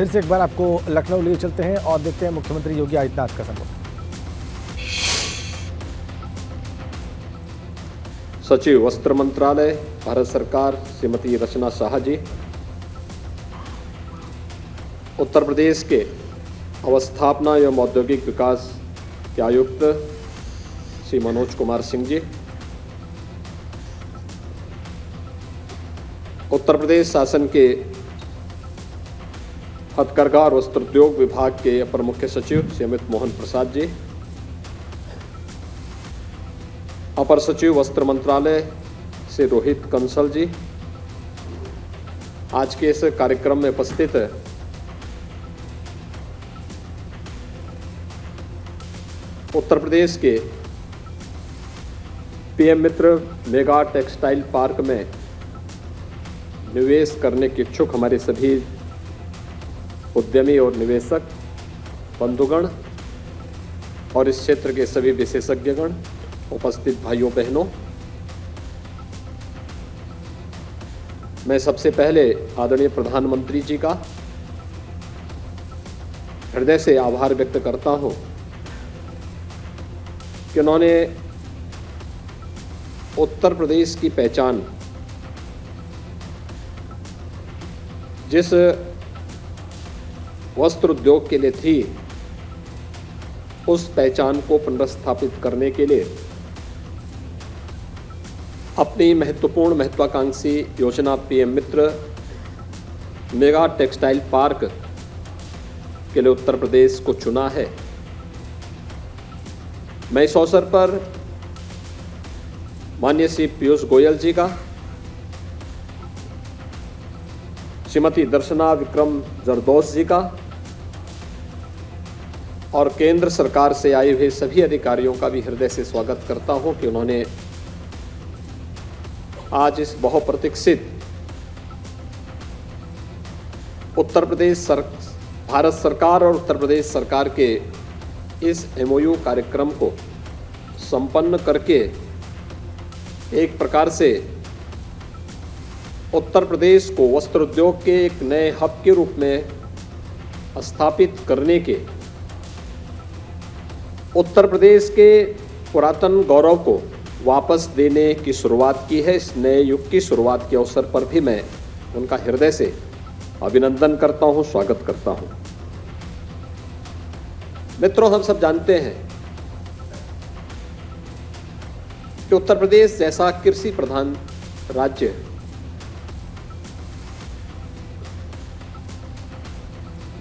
फिर से एक बार आपको लखनऊ लिए चलते हैं और देखते हैं मुख्यमंत्री योगी आदित्यनाथ का संबोधन। सचिव वस्त्र मंत्रालय भारत सरकार श्रीमती रचना शाह जी, उत्तर प्रदेश के अवस्थापना एवं औद्योगिक विकास के आयुक्त श्री मनोज कुमार सिंह जी, उत्तर प्रदेश शासन के हथकरघा और वस्त्रोद्योग विभाग के अपर मुख्य सचिव श्री अमित मोहन प्रसाद जी, अपर सचिव वस्त्र मंत्रालय श्री रोहित कंसल जी, आज के इस कार्यक्रम में उपस्थित उत्तर प्रदेश के पीएम मित्र मेगा टेक्सटाइल पार्क में निवेश करने के इच्छुक हमारे सभी उद्यमी और निवेशक बंधुगण और इस क्षेत्र के सभी विशेषज्ञगण, उपस्थित भाइयों बहनों, मैं सबसे पहले आदरणीय प्रधानमंत्री जी का हृदय से आभार व्यक्त करता हूं कि उन्होंने उत्तर प्रदेश की पहचान जिस वस्त्र उद्योग के लिए थी, उस पहचान को पुनर्स्थापित करने के लिए अपनी महत्वाकांक्षी योजना पीएम मित्र मेगा टेक्सटाइल पार्क के लिए उत्तर प्रदेश को चुना है। मैं इस अवसर पर माननीय श्री पीयूष गोयल जी का, श्रीमती दर्शना विक्रम जरदोस जी का और केंद्र सरकार से आए हुए सभी अधिकारियों का भी हृदय से स्वागत करता हूं कि उन्होंने आज इस बहुप्रतीक्षित भारत सरकार और उत्तर प्रदेश सरकार के इस एमओयू कार्यक्रम को संपन्न करके एक प्रकार से उत्तर प्रदेश को वस्त्र उद्योग के एक नए हब के रूप में स्थापित करने के, उत्तर प्रदेश के पुरातन गौरव को वापस देने की शुरुआत की है। इस नए युग की शुरुआत के अवसर पर भी मैं उनका हृदय से अभिनंदन करता हूं, स्वागत करता हूं। मित्रों, हम सब जानते हैं कि उत्तर प्रदेश जैसा कृषि प्रधान राज्य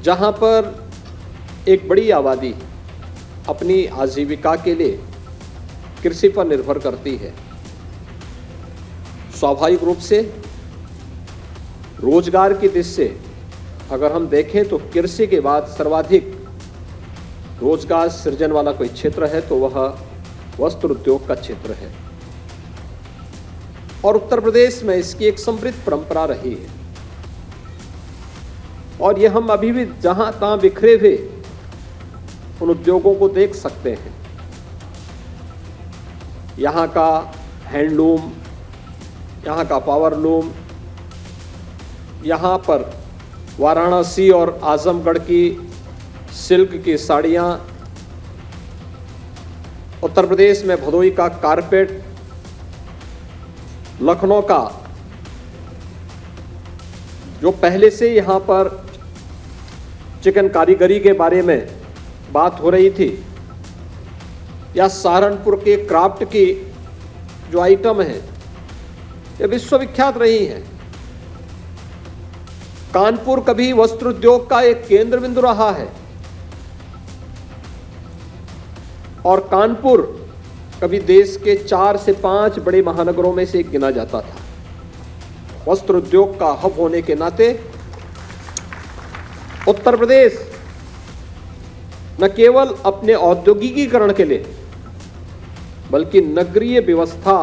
जहां पर एक बड़ी आबादी अपनी आजीविका के लिए कृषि पर निर्भर करती है, स्वाभाविक रूप से रोजगार की दृष्टि से अगर हम देखें तो कृषि के बाद सर्वाधिक रोजगार सृजन वाला कोई क्षेत्र है तो वह वस्त्र उद्योग का क्षेत्र है। और उत्तर प्रदेश में इसकी एक समृद्ध परंपरा रही है और यह हम अभी भी जहां तहां बिखरे हुए उन उद्योगों को देख सकते हैं। यहाँ का हैंडलूम, यहाँ का पावरलूम, यहाँ पर वाराणसी और आजमगढ़ की सिल्क की साड़ियाँ, उत्तर प्रदेश में भदोई का कारपेट, लखनऊ का जो पहले से यहाँ पर चिकन कारीगरी के बारे में बात हो रही थी, या सहारनपुर के क्राफ्ट की जो आइटम है ये विश्वविख्यात रही हैं। कानपुर कभी वस्त्र उद्योग का एक केंद्र बिंदु रहा है और कानपुर कभी देश के 4 से 5 बड़े महानगरों में से एक गिना जाता था। वस्त्र उद्योग का हब होने के नाते उत्तर प्रदेश न केवल अपने औद्योगिकीकरण के लिए बल्कि नगरीय व्यवस्था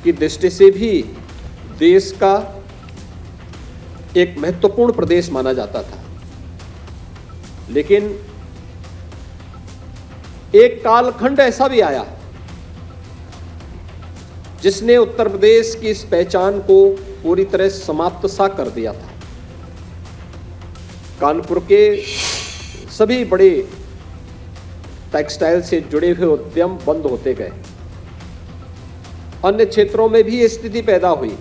की दृष्टि से भी देश का एक महत्वपूर्ण प्रदेश माना जाता था। लेकिन एक कालखंड ऐसा भी आया जिसने उत्तर प्रदेश की इस पहचान को पूरी तरह समाप्त सा कर दिया था। कानपुर के सभी बड़े टेक्सटाइल से जुड़े हुए उद्यम बंद होते गए। अन्य क्षेत्रों में भी ये स्थिति पैदा हुई।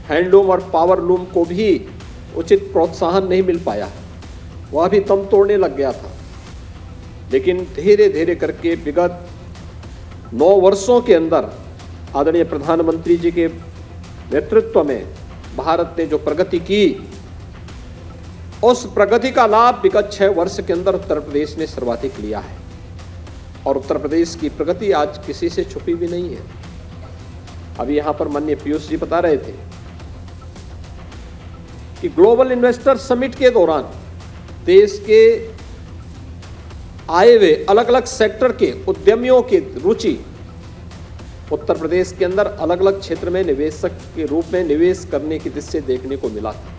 हैंडलूम और पावरलूम को भी उचित प्रोत्साहन नहीं मिल पाया, वह भी दम तोड़ने लग गया था। लेकिन धीरे धीरे करके विगत 9 वर्षों के अंदर आदरणीय प्रधानमंत्री जी के नेतृत्व में भारत ने जो प्रगति की, उस प्रगति का लाभ विगत 6 वर्ष के अंदर उत्तर प्रदेश ने सर्वाधिक लिया है। और उत्तर प्रदेश की प्रगति आज किसी से छुपी भी नहीं है। अभी यहां पर माननीय पीयूष जी बता रहे थे कि ग्लोबल इन्वेस्टर समिट के दौरान देश के आए हुए अलग अलग सेक्टर के उद्यमियों की रुचि उत्तर प्रदेश के अंदर अलग अलग क्षेत्र में निवेशक के रूप में निवेश करने की दृष्टि से देखने को मिला था।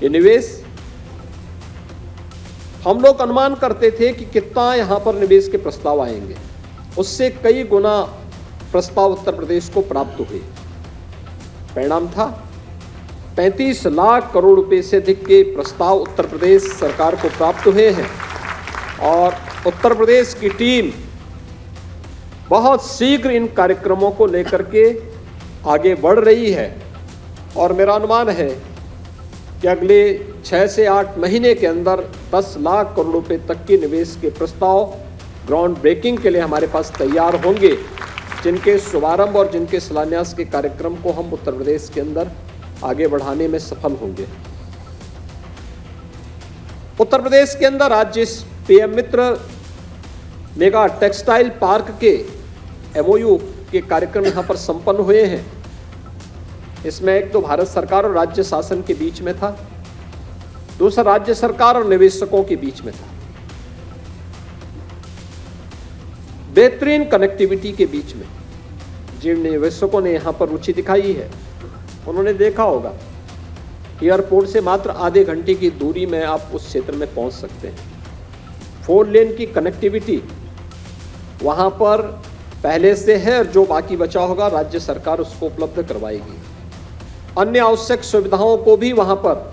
ये निवेश हम लोग अनुमान करते थे कि कितना यहां पर निवेश के प्रस्ताव आएंगे, उससे कई गुना प्रस्ताव उत्तर प्रदेश को प्राप्त हुए। परिणाम था 35 लाख करोड़ रुपए से अधिक के प्रस्ताव उत्तर प्रदेश सरकार को प्राप्त हुए हैं। और उत्तर प्रदेश की टीम बहुत शीघ्र इन कार्यक्रमों को लेकर के आगे बढ़ रही है। और मेरा अनुमान है कि अगले 6 से 8 महीने के अंदर 10 लाख करोड़ रुपए तक के निवेश के प्रस्ताव ग्राउंड ब्रेकिंग के लिए हमारे पास तैयार होंगे, जिनके शुभारंभ और जिनके शिलान्यास के कार्यक्रम को हम उत्तर प्रदेश के अंदर आगे बढ़ाने में सफल होंगे। उत्तर प्रदेश के अंदर आज जिस पीएम मित्र मेगा टेक्सटाइल पार्क के एमओयू के कार्यक्रम यहां पर संपन्न हुए हैं, इसमें एक तो भारत सरकार और राज्य शासन के बीच में था, दूसरा राज्य सरकार और निवेशकों के बीच में था, बेहतरीन कनेक्टिविटी के बीच में। जिन निवेशकों ने यहां पर रुचि दिखाई है, उन्होंने देखा होगा एयरपोर्ट से मात्र आधे घंटे की दूरी में आप उस क्षेत्र में पहुंच सकते हैं। 4 लेन की कनेक्टिविटी वहां पर पहले से है और जो बाकी बचा होगा राज्य सरकार उसको उपलब्ध करवाएगी। अन्य आवश्यक सुविधाओं को भी वहां पर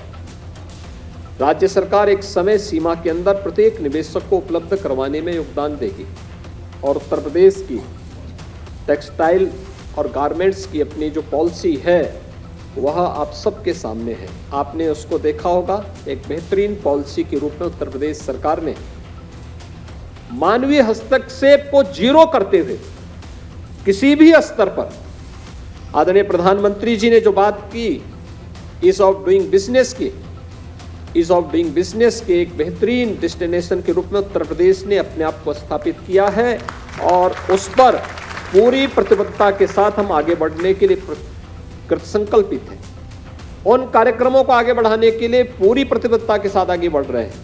राज्य सरकार एक समय सीमा के अंदर प्रत्येक निवेशक को उपलब्ध करवाने में योगदान देगी। और उत्तर प्रदेश की टेक्सटाइल और गारमेंट्स की अपनी जो पॉलिसी है वह आप सबके सामने है। आपने उसको देखा होगा, एक बेहतरीन पॉलिसी के रूप में उत्तर प्रदेश सरकार ने मानवीय हस्तक्षेप को जीरो करते हुए किसी भी स्तर पर आदरणीय प्रधानमंत्री जी ने जो बात की ईज ऑफ डूइंग बिजनेस की, ईज ऑफ डूइंग बिजनेस के एक बेहतरीन डेस्टिनेशन के रूप में उत्तर प्रदेश ने अपने आप को स्थापित किया है। और उस पर पूरी प्रतिबद्धता के साथ हम आगे बढ़ने के लिए कृतसंकल्पित हैं। उन कार्यक्रमों को आगे बढ़ाने के लिए पूरी प्रतिबद्धता के साथ आगे बढ़ रहे हैं।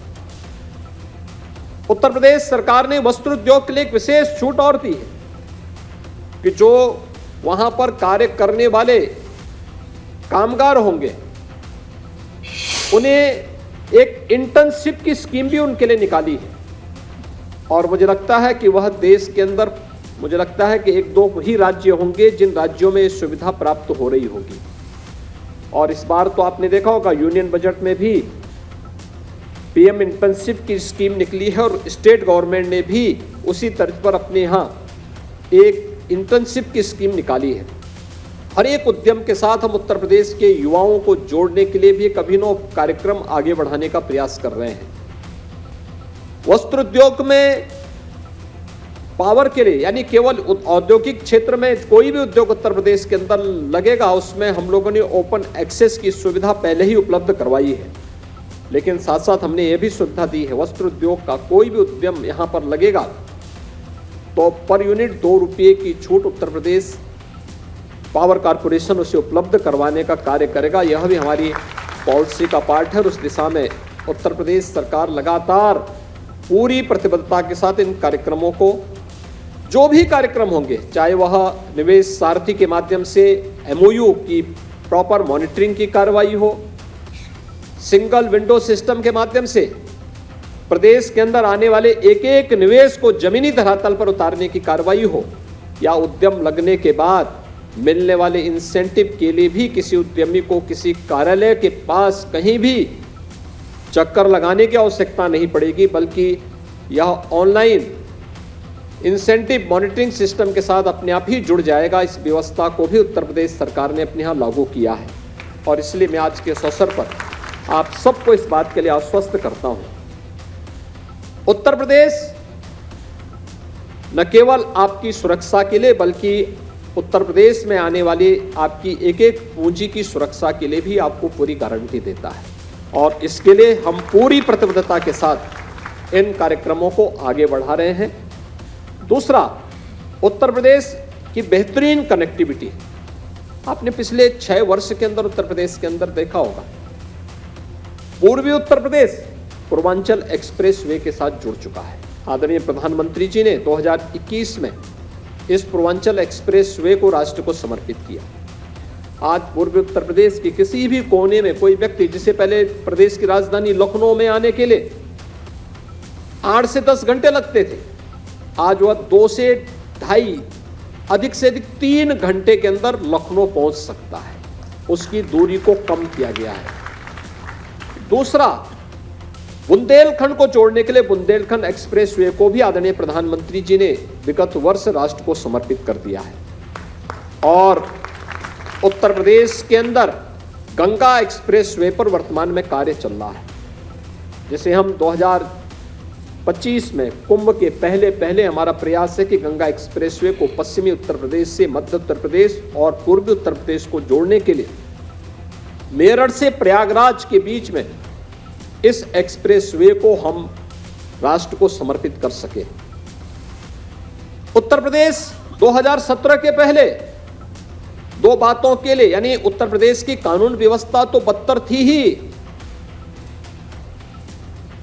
उत्तर प्रदेश सरकार ने वस्त्र उद्योग के लिए एक विशेष छूट और दी है कि जो वहां पर कार्य करने वाले कामगार होंगे उन्हें एक इंटर्नशिप की स्कीम भी उनके लिए निकाली है। और मुझे लगता है कि वह देश के अंदर मुझे लगता है कि 1-2 ही राज्य होंगे जिन राज्यों में इस सुविधा प्राप्त हो रही होगी। और इस बार तो आपने देखा होगा यूनियन बजट में भी पीएम इंटर्नशिप की स्कीम निकली है और स्टेट गवर्नमेंट ने भी उसी तर्ज पर अपने यहाँ एक इंटर्नशिप की स्कीम निकाली है। हर एक उद्यम के साथ हम उत्तर प्रदेश के युवाओं को जोड़ने के लिए भी एक अभिनव कार्यक्रम आगे बढ़ाने का प्रयास कर रहे हैं। वस्त्र उद्योग में पावर के लिए यानी केवल औद्योगिक क्षेत्र में कोई भी उद्योग उत्तर प्रदेश के अंदर लगेगा उसमें हम लोगों ने ओपन एक्सेस की सुविधा पहले ही उपलब्ध करवाई है। लेकिन साथ साथ हमने ये भी सुविधा दी है, वस्त्र उद्योग का कोई भी उद्यम यहाँ पर लगेगा तो पर यूनिट 2 रुपये की छूट उत्तर प्रदेश पावर कारपोरेशन उसे उपलब्ध करवाने का कार्य करेगा। यह भी हमारी पॉलिसी का पार्ट है और उस दिशा में उत्तर प्रदेश सरकार लगातार पूरी प्रतिबद्धता के साथ इन कार्यक्रमों को, जो भी कार्यक्रम होंगे, चाहे वह निवेश सारथी के माध्यम से एमओयू की प्रॉपर मॉनिटरिंग की कार्रवाई हो, सिंगल विंडो सिस्टम के माध्यम से प्रदेश के अंदर आने वाले एक एक निवेश को जमीनी धरातल पर उतारने की कार्रवाई हो, या उद्यम लगने के बाद मिलने वाले इंसेंटिव के लिए भी किसी उद्यमी को किसी कार्यालय के पास कहीं भी चक्कर लगाने की आवश्यकता नहीं पड़ेगी, बल्कि यह ऑनलाइन इंसेंटिव मॉनिटरिंग सिस्टम के साथ अपने आप ही जुड़ जाएगा। इस व्यवस्था को भी उत्तर प्रदेश सरकार ने अपने यहाँ लागू किया है और इसलिए मैं आज के इस अवसर पर आप सबको इस बात के लिए आश्वस्त करता हूं। उत्तर प्रदेश न केवल आपकी सुरक्षा के लिए बल्कि उत्तर प्रदेश में आने वाली आपकी एक एक पूंजी की सुरक्षा के लिए भी आपको पूरी गारंटी देता है और इसके लिए हम पूरी प्रतिबद्धता के साथ इन कार्यक्रमों को आगे बढ़ा रहे हैं। दूसरा, उत्तर प्रदेश की बेहतरीन कनेक्टिविटी आपने पिछले 6 वर्ष के अंदर उत्तर प्रदेश के अंदर देखा होगा। पूर्वी उत्तर प्रदेश पूर्वांचल एक्सप्रेस वे के साथ जुड़ चुका है। आदरणीय प्रधानमंत्री जी ने 2021 में इस पूर्वांचल एक्सप्रेस वे को राष्ट्र को समर्पित किया। आज पूर्वी उत्तर प्रदेश के किसी भी कोने में कोई व्यक्ति, जिसे पहले प्रदेश की राजधानी लखनऊ में आने के लिए 8 से 10 घंटे लगते थे, आज वह 2 से 2.5 अधिक से अधिक 3 घंटे के अंदर लखनऊ पहुंच सकता है। उसकी दूरी को कम किया गया है। दूसरा, बुंदेलखंड को जोड़ने के लिए बुंदेलखंड एक्सप्रेस वे को भी आदरणीय प्रधानमंत्री जी ने विगत वर्ष राष्ट्र को समर्पित कर दिया है और उत्तर प्रदेश के अंदर गंगा एक्सप्रेस वे पर वर्तमान में कार्य चल रहा है, जिसे हम 2025 में कुंभ के पहले हमारा प्रयास है कि गंगा एक्सप्रेसवे को पश्चिमी उत्तर प्रदेश से मध्य उत्तर प्रदेश और पूर्वी उत्तर प्रदेश को जोड़ने के लिए मेरठ से प्रयागराज के बीच में इस एक्सप्रेसवे को हम राष्ट्र को समर्पित कर सके। उत्तर प्रदेश 2017 के पहले 2 बातों के लिए, यानी उत्तर प्रदेश की कानून व्यवस्था तो बदतर थी ही,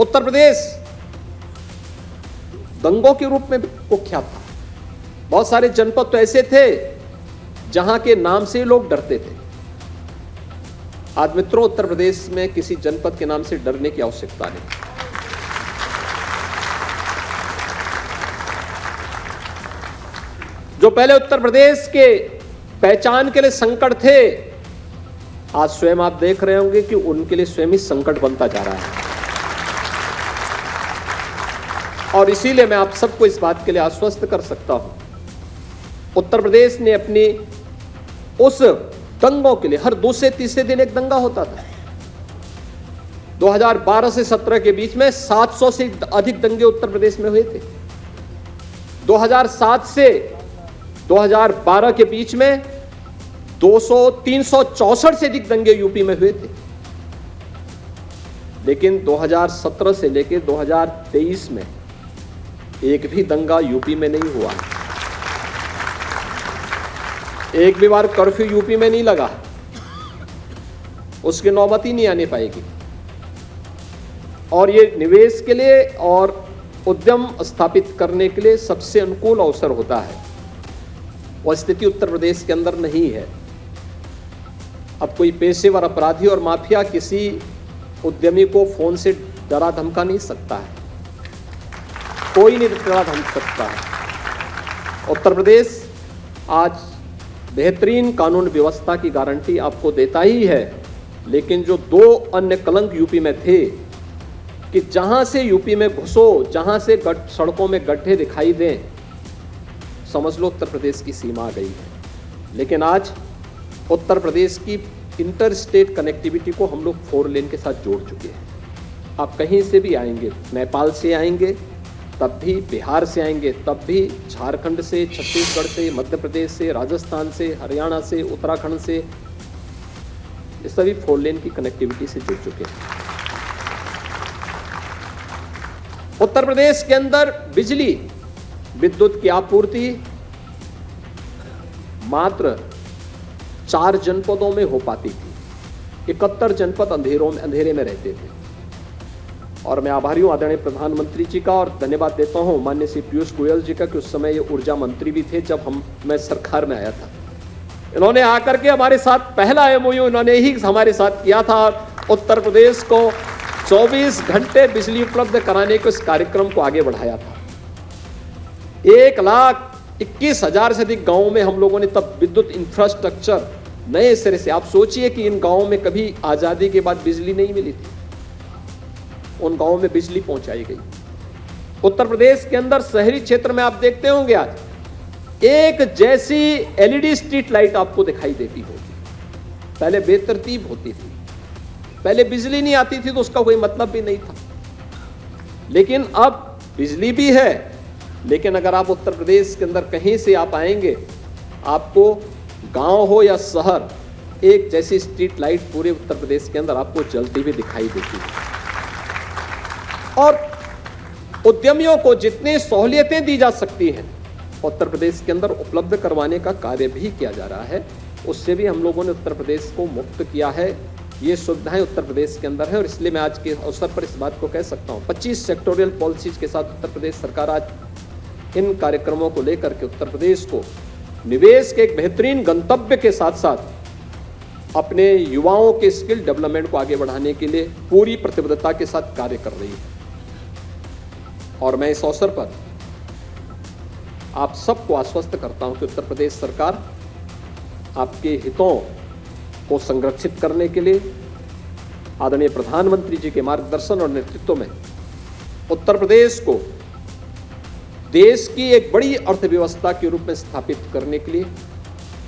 उत्तर प्रदेश दंगों के रूप में कुख्यात था। बहुत सारे जनपद तो ऐसे थे जहां के नाम से लोग डरते थे। आज मित्रों, उत्तर प्रदेश में किसी जनपद के नाम से डरने की आवश्यकता नहीं। जो पहले उत्तर प्रदेश के पहचान के लिए संकट थे, आज स्वयं आप देख रहे होंगे कि उनके लिए स्वयं ही संकट बनता जा रहा है। और इसीलिए मैं आप सबको इस बात के लिए आश्वस्त कर सकता हूं, उत्तर प्रदेश ने अपनी उस दंगों के लिए, हर दूसरे तीसरे दिन एक दंगा होता था। 2012 से 17 के बीच में 700 से अधिक दंगे उत्तर प्रदेश में हुए थे। 2007 से 2012 के बीच में 364 से अधिक दंगे यूपी में हुए थे। लेकिन 2017 से लेकर 2023 में एक भी दंगा यूपी में नहीं हुआ। एक भी बार कर्फ्यू यूपी में नहीं लगा, उसकी नौबत ही नहीं आने पाएगी। और ये निवेश के लिए और उद्यम स्थापित करने के लिए सबसे अनुकूल अवसर होता है। वह स्थिति उत्तर प्रदेश के अंदर नहीं है। अब कोई पेशेवर अपराधी और माफिया किसी उद्यमी को फोन से डरा धमका नहीं सकता है, कोई नहीं डरा धमक सकता है। उत्तर प्रदेश आज बेहतरीन कानून व्यवस्था की गारंटी आपको देता ही है, लेकिन जो 2 अन्य कलंक यूपी में थे कि जहां से यूपी में घुसो, जहां से सड़कों में गड्ढे दिखाई दें, समझ लो उत्तर प्रदेश की सीमा आ गई है। लेकिन आज उत्तर प्रदेश की इंटर स्टेट कनेक्टिविटी को हम लोग 4 लेन के साथ जोड़ चुके हैं। आप कहीं से भी आएंगे, नेपाल से आएंगे तब भी, बिहार से आएंगे तब भी, झारखंड से, छत्तीसगढ़ से, मध्य प्रदेश से, राजस्थान से, हरियाणा से, उत्तराखंड से, ये सभी 4 लेन की कनेक्टिविटी से जुड़ चुके हैं। उत्तर प्रदेश के अंदर बिजली, विद्युत की आपूर्ति मात्र 4 जनपदों में हो पाती थी। 71 जनपद अंधेरे में रहते थे। और मैं आभारी हूं आदरणीय प्रधानमंत्री जी का और धन्यवाद देता हूं माननीय श्री पीयूष गोयल जी का कि उस समय ये ऊर्जा मंत्री भी थे जब मैं सरकार में आया था। इन्होंने आकर के हमारे साथ पहला एमओयू इन्होंने ही हमारे साथ किया था। उत्तर प्रदेश को 24 घंटे बिजली उपलब्ध कराने के इस कार्यक्रम को आगे बढ़ाया था। 21,000 से अधिक गांवों में हम लोगों ने तब विद्युत इंफ्रास्ट्रक्चर नए सिरे से, आप सोचिए कि इन गांवों में कभी आजादी के बाद बिजली नहीं मिली थी, उन गांवों में बिजली पहुंचाई गई। उत्तर प्रदेश के अंदर शहरी क्षेत्र में आप देखते होंगे आज एक जैसी एलईडी स्ट्रीट लाइट आपको दिखाई देती होगी, पहले बेतरतीब होती थी, पहले बिजली नहीं आती थी तो उसका कोई मतलब भी नहीं था, लेकिन अब बिजली भी है। लेकिन अगर आप उत्तर प्रदेश के अंदर कहीं से आप आएंगे, आपको गांव हो या शहर, एक जैसी स्ट्रीट लाइट पूरे उत्तर प्रदेश के अंदर आपको जलती हुई दिखाई देती है। और उद्यमियों को जितनी सहूलियतें दी जा सकती हैं उत्तर प्रदेश के अंदर उपलब्ध करवाने का कार्य भी किया जा रहा है, उससे भी हम लोगों ने उत्तर प्रदेश को मुक्त किया है। ये सुविधाएं उत्तर प्रदेश के अंदर है और इसलिए मैं आज के अवसर पर इस बात को कह सकता हूं, 25 सेक्टोरियल पॉलिसीज के साथ उत्तर प्रदेश सरकार आज इन कार्यक्रमों को लेकर के उत्तर प्रदेश को निवेश के एक बेहतरीन गंतव्य के साथ साथ अपने युवाओं के स्किल डेवलपमेंट को आगे बढ़ाने के लिए पूरी प्रतिबद्धता के साथ कार्य कर रही है। और मैं इस अवसर पर आप सबको आश्वस्त करता हूं कि उत्तर प्रदेश सरकार आपके हितों को संरक्षित करने के लिए आदरणीय प्रधानमंत्री जी के मार्गदर्शन और नेतृत्व में उत्तर प्रदेश को देश की एक बड़ी अर्थव्यवस्था के रूप में स्थापित करने के लिए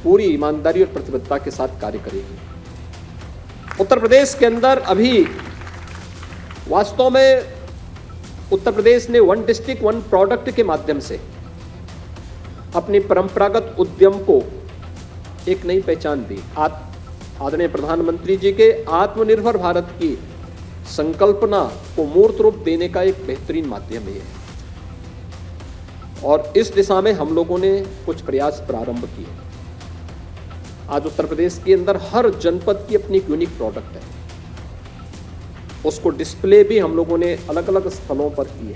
पूरी ईमानदारी और प्रतिबद्धता के साथ कार्य करेगी। उत्तर प्रदेश के अंदर अभी वास्तव में उत्तर प्रदेश ने वन डिस्ट्रिक्ट वन प्रोडक्ट के माध्यम से अपनी परंपरागत उद्यम को एक नई पहचान दी। आदरणीय प्रधानमंत्री जी के आत्मनिर्भर भारत की संकल्पना को मूर्त रूप देने का एक बेहतरीन माध्यम है और इस दिशा में हम लोगों ने कुछ प्रयास प्रारंभ किए। आज उत्तर प्रदेश के अंदर हर जनपद की अपनी यूनिक प्रोडक्ट है, उसको डिस्प्ले भी हम लोगों ने अलग अलग स्थलों पर की है,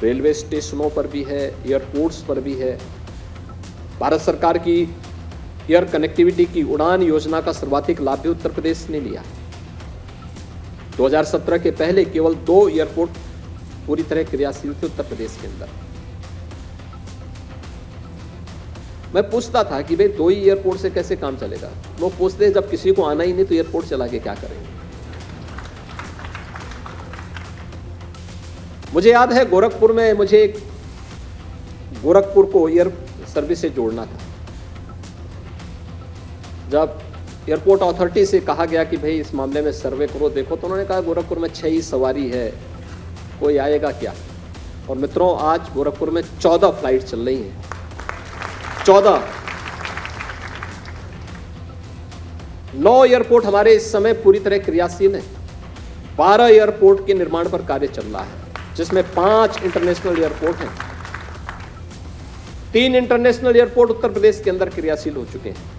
रेलवे स्टेशनों पर भी है, एयरपोर्ट्स पर भी है। भारत सरकार की एयर कनेक्टिविटी की उड़ान योजना का सर्वाधिक लाभ भी उत्तर प्रदेश ने लिया। 2017 के पहले केवल 2 एयरपोर्ट पूरी तरह क्रियाशील थे उत्तर प्रदेश के अंदर। मैं पूछता था कि भाई 2 ही एयरपोर्ट से कैसे काम चलेगा। वो पूछते जब किसी को आना ही नहीं तो एयरपोर्ट चला के क्या करेंगे। मुझे याद है गोरखपुर में मुझे गोरखपुर को एयर सर्विस से जोड़ना था। जब एयरपोर्ट अथॉरिटी से कहा गया कि भाई इस मामले में सर्वे करो, देखो, तो उन्होंने कहा गोरखपुर में 6 ही सवारी है, कोई आएगा क्या। और मित्रों, आज गोरखपुर में 14 फ्लाइट चल रही हैं, 14। 9 एयरपोर्ट हमारे इस समय पूरी तरह क्रियाशील हैं। 12 एयरपोर्ट के निर्माण पर कार्य चल रहा है, जिसमें 5 इंटरनेशनल एयरपोर्ट हैं। 3 इंटरनेशनल एयरपोर्ट उत्तर प्रदेश के अंदर क्रियाशील हो चुके हैं।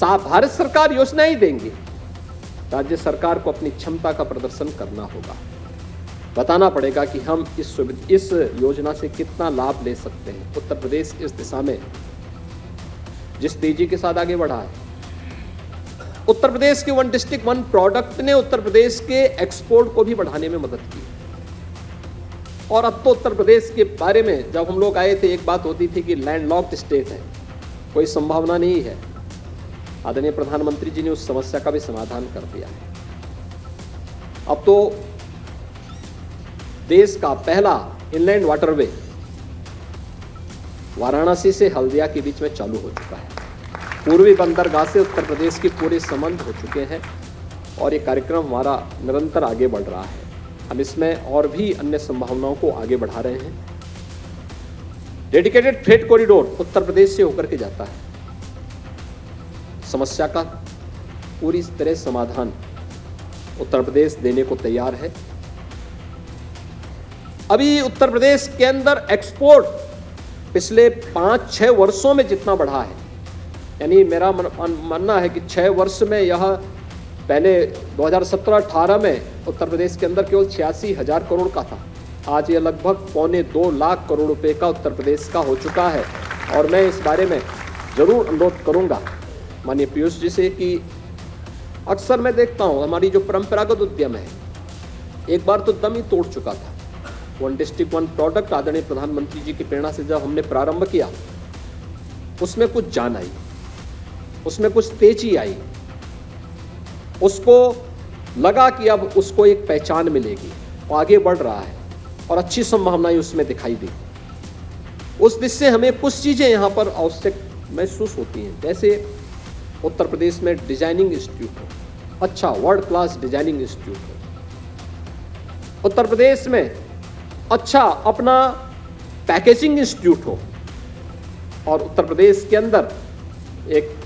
भारत सरकार योजनाएं देंगी, राज्य सरकार को अपनी क्षमता का प्रदर्शन करना होगा, बताना पड़ेगा कि हम इस योजना से कितना लाभ ले सकते हैं। उत्तर प्रदेश इस दिशा में जिस तेजी के साथ आगे बढ़ा है, उत्तर प्रदेश के वन डिस्ट्रिक्ट वन प्रोडक्ट ने उत्तर प्रदेश के एक्सपोर्ट को भी बढ़ाने में मदद की। और अब तो उत्तर प्रदेश के बारे में जब हम लोग आए थे, एक बात होती थी कि लैंडलॉक्ड स्टेट है, कोई संभावना नहीं है। आदरणीय प्रधानमंत्री जी ने उस समस्या का भी समाधान कर दिया है। अब तो देश का पहला इनलैंड वाटरवे वाराणसी से हल्दिया के बीच में चालू हो चुका है। पूर्वी बंदरगाह से उत्तर प्रदेश के पूरे संबंध हो चुके हैं और ये कार्यक्रम हमारा निरंतर आगे बढ़ रहा है। हम इसमें और भी अन्य संभावनाओं को आगे बढ़ा रहे हैं। Dedicated freight corridor Uttar Pradesh से होकर के जाता है। समस्या का पूरी तरह समाधान उत्तर प्रदेश देने को तैयार है। अभी उत्तर प्रदेश के अंदर एक्सपोर्ट पिछले 5-6 वर्षों में जितना बढ़ा है, यानी मेरा मानना है कि 6 वर्ष में यह पहले 2017-18 में उत्तर प्रदेश के अंदर केवल 86,000 करोड़ का था, आज यह लगभग 1.25 लाख करोड़ रुपए का उत्तर प्रदेश का हो चुका है। और मैं इस बारे में जरूर अनुरोध करूंगा माननीय पीयूष जी से कि अक्सर मैं देखता हूं हमारी जो परंपरागत उद्यम है, एक बार तो दम ही तोड़ चुका था। वन डिस्ट्रिक्ट वन प्रोडक्ट आदरणीय प्रधानमंत्री जी की प्रेरणा से जब हमने प्रारंभ किया, उसमें कुछ जान आई, उसमें कुछ तेजी आई, उसको लगा कि अब उसको एक पहचान मिलेगी, वो आगे बढ़ रहा है और अच्छी संभावनाएं उसमें दिखाई दी। उस दिशा से हमें कुछ चीजें यहाँ पर आवश्यक महसूस होती हैं, जैसे उत्तर प्रदेश में डिजाइनिंग इंस्टीट्यूट हो, अच्छा वर्ल्ड क्लास डिजाइनिंग इंस्टीट्यूट हो, उत्तर प्रदेश में अच्छा अपना पैकेजिंग इंस्टीट्यूट हो, और उत्तर प्रदेश के अंदर एक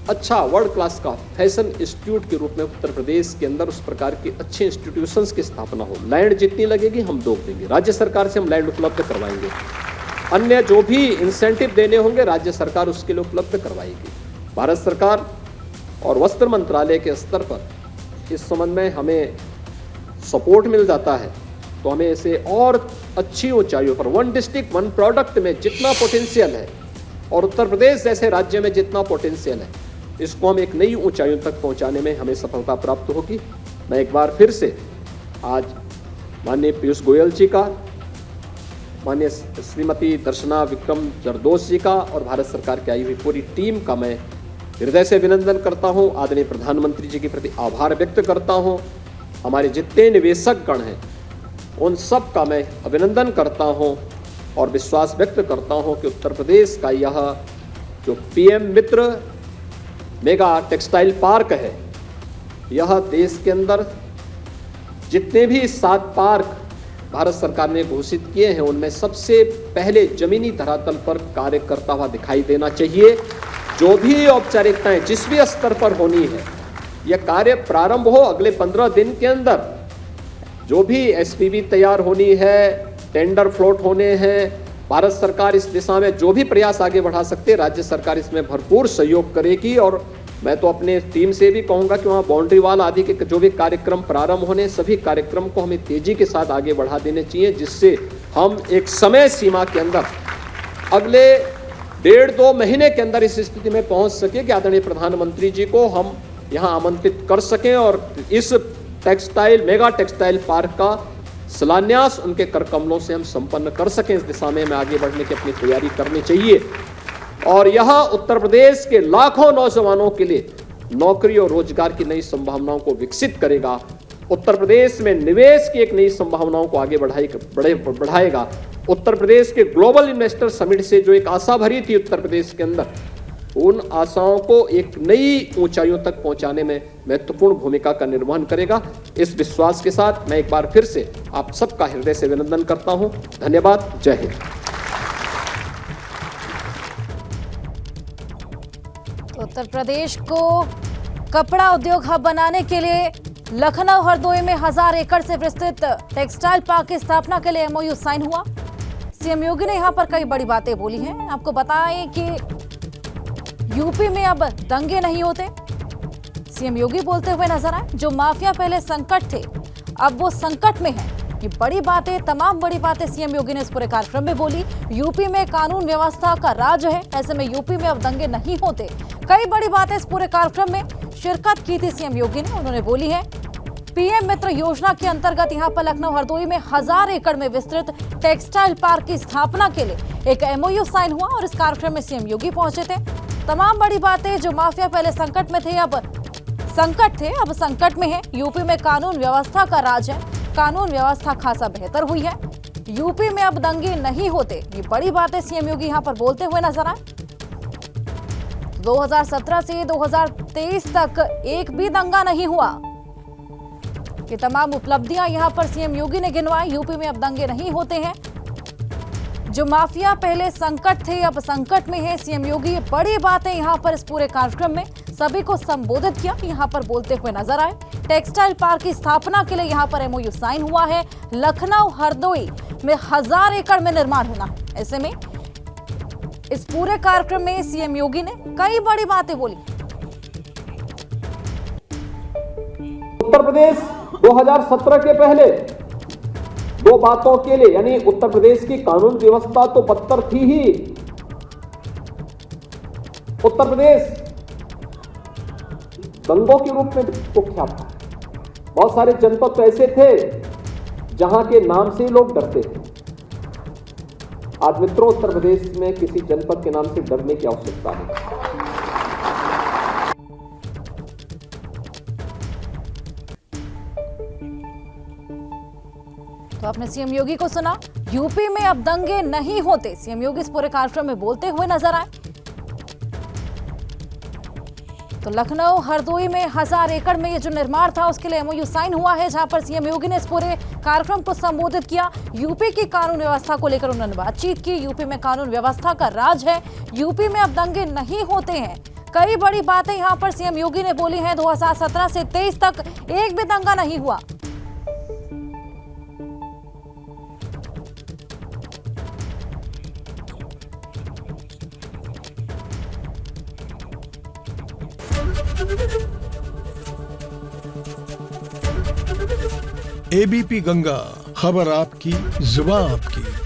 अच्छा वर्ल्ड क्लास का फैशन इंस्टीट्यूट के रूप में उत्तर प्रदेश के अंदर उस प्रकार के अच्छे इंस्टीट्यूशंस की स्थापना हो। लैंड जितनी लगेगी हम दो देंगे, राज्य सरकार से हम लैंड उपलब्ध करवाएंगे, अन्य जो भी इंसेंटिव देने होंगे राज्य सरकार उसके लिए उपलब्ध करवाएगी। भारत सरकार और वस्त्र मंत्रालय के स्तर पर इस संबंध में हमें सपोर्ट मिल जाता है, तो हमें इसे और अच्छी ऊंचाइयों पर वन डिस्ट्रिक्ट वन प्रोडक्ट में जितना पोटेंशियल है और उत्तर प्रदेश जैसे राज्य में जितना पोटेंशियल है, इसको हम एक नई ऊंचाइयों तक पहुंचाने में हमें सफलता प्राप्त होगी। मैं एक बार फिर से आज माननीय पीयूष गोयल जी का, माननीय श्रीमती दर्शना विक्रम जरदोश जी का और भारत सरकार की आई हुई पूरी टीम का मैं हृदय से अभिनंदन करता हूं। आदरणीय प्रधानमंत्री जी के प्रति आभार व्यक्त करता हूं। हमारे जितने निवेशक गण हैं उन सब का मैं अभिनंदन करता हूं और विश्वास व्यक्त करता हूं कि उत्तर प्रदेश का यह जो पीएम मित्र मेगा टेक्सटाइल पार्क है, यह देश के अंदर जितने भी 7 पार्क भारत सरकार ने घोषित किए हैं उनमें सबसे पहले जमीनी धरातल पर कार्य करता हुआ दिखाई देना चाहिए। जो भी औपचारिकताएं जिस भी स्तर पर होनी है, यह कार्य प्रारंभ हो अगले 15 दिन के अंदर। जो भी एसपीवी तैयार होनी है, टेंडर फ्लोट होने हैं, भारत सरकार इस दिशा में जो भी प्रयास आगे बढ़ा सकते हैं, राज्य सरकार इसमें भरपूर सहयोग करेगी। और मैं तो अपने टीम से भी कहूंगा कि वहाँ बाउंड्री वाल आदि के जो भी कार्यक्रम प्रारंभ होने, सभी कार्यक्रम को हमें तेजी के साथ आगे बढ़ा देने चाहिए, जिससे हम एक समय सीमा के अंदर अगले 1.5-2 महीने के अंदर इस स्थिति में पहुंच सके कि आदरणीय प्रधानमंत्री जी को हम यहाँ आमंत्रित कर सकें और इस मेगा टेक्सटाइल पार्क का शिलान्यास उनके कर कमलों से हम संपन्न कर सकें। इस दिशा में हमें आगे बढ़ने की अपनी तैयारी करनी चाहिए और यह उत्तर प्रदेश के लाखों नौजवानों के लिए नौकरी और रोजगार की नई संभावनाओं को विकसित करेगा। उत्तर प्रदेश में निवेश की एक नई संभावनाओं को आगे बढ़ाएगा। उत्तर प्रदेश के ग्लोबल इन्वेस्टर समिट से जो एक आशा भरी थी उत्तर प्रदेश के अंदर, उन आशाओं को एक नई ऊंचाइयों तक पहुंचाने में महत्वपूर्ण भूमिका का निर्वहन करेगा। इस विश्वास के साथ मैं एक बार फिर से आप सबका हृदय से अभिनंदन करता हूं। धन्यवाद। जय हिंद। उत्तर प्रदेश को कपड़ा उद्योग हब बनाने के लिए लखनऊ हरदोई में 1000 एकड़ से विस्तृत टेक्सटाइल पार्क की स्थापना के लिए एमओयू साइन हुआ। सीएम योगी ने यहां पर कई बड़ी बातें बोली हैं। आपको बताएं कि यूपी में अब दंगे नहीं होते। सीएम योगी बोलते हुए नजर आए, जो माफिया पहले संकट थे अब वो संकट में है। ये बड़ी बातें, तमाम बड़ी बातें सीएम योगी ने इस पूरे कार्यक्रम में बोली। यूपी में कानून व्यवस्था का राज है, ऐसे में यूपी में अब दंगे नहीं होते। कई बड़ी बातें इस पूरे कार्यक्रम में शिरकत की थी सीएम योगी ने। उन्होंने बोली है पीएम मित्र योजना के अंतर्गत यहां पर लखनऊ हरदोई में 1000 एकड़ में विस्तृत टेक्सटाइल पार्क की स्थापना के लिए एक एमओयू साइन हुआ और इस कार्यक्रम में सीएम योगी पहुंचे थे। तमाम बड़ी बातें, जो माफिया पहले संकट में थे अब संकट में है। यूपी में कानून व्यवस्था का राज है, कानून व्यवस्था खासा बेहतर हुई है। यूपी में अब दंगे नहीं होते। ये बड़ी बातें सीएम योगी यहां पर बोलते हुए नजर आए। 2017 से 2023 तक एक भी दंगा नहीं हुआ। ये तमाम उपलब्धियां यहां पर सीएम योगी ने गिनवाई। यूपी में अब दंगे नहीं होते हैं। जो माफिया पहले संकट थे अब संकट में है। सीएम योगी बड़ी बातें यहां पर इस पूरे कार्यक्रम में सभी को संबोधित किया, यहां पर बोलते हुए नजर आए। टेक्सटाइल पार्क की स्थापना के लिए यहां पर एमओयू साइन हुआ है। लखनऊ हरदोई में 1000 एकड़ में निर्माण होना है। ऐसे में इस पूरे कार्यक्रम में सीएम योगी ने कई बड़ी बातें बोली। उत्तर प्रदेश 2017 के पहले 2 बातों के लिए, यानी उत्तर प्रदेश की कानून व्यवस्था तो बदतर थी ही। उत्तर प्रदेश दंगों के रूप में कुख्यात था। बहुत सारे जनपद तो ऐसे थे जहां के नाम से ही लोग डरते थे। आज मित्रों, उत्तर प्रदेश में किसी जनपद के नाम से डरने की आवश्यकता नहीं। तो आपने सीएम योगी को सुना। यूपी में अब दंगे नहीं होते, सीएम योगी इस पूरे कार्यक्रम में बोलते हुए नजर आए। तो लखनऊ हरदोई में 1000 एकड़ में ये जो निर्माण था उसके लिए एमओयू साइन हुआ है, जहां पर सीएम योगी ने इस पूरे कार्यक्रम को संबोधित किया। यूपी की कानून व्यवस्था को लेकर उन्होंने बातचीत की। यूपी में कानून व्यवस्था का राज है, यूपी में अब दंगे नहीं होते हैं। कई बड़ी बातें यहां पर सीएम योगी ने बोली हैं। 2017 से 23 तक एक भी दंगा नहीं हुआ। एबीपी गंगा, खबर आपकी, जुबान आपकी।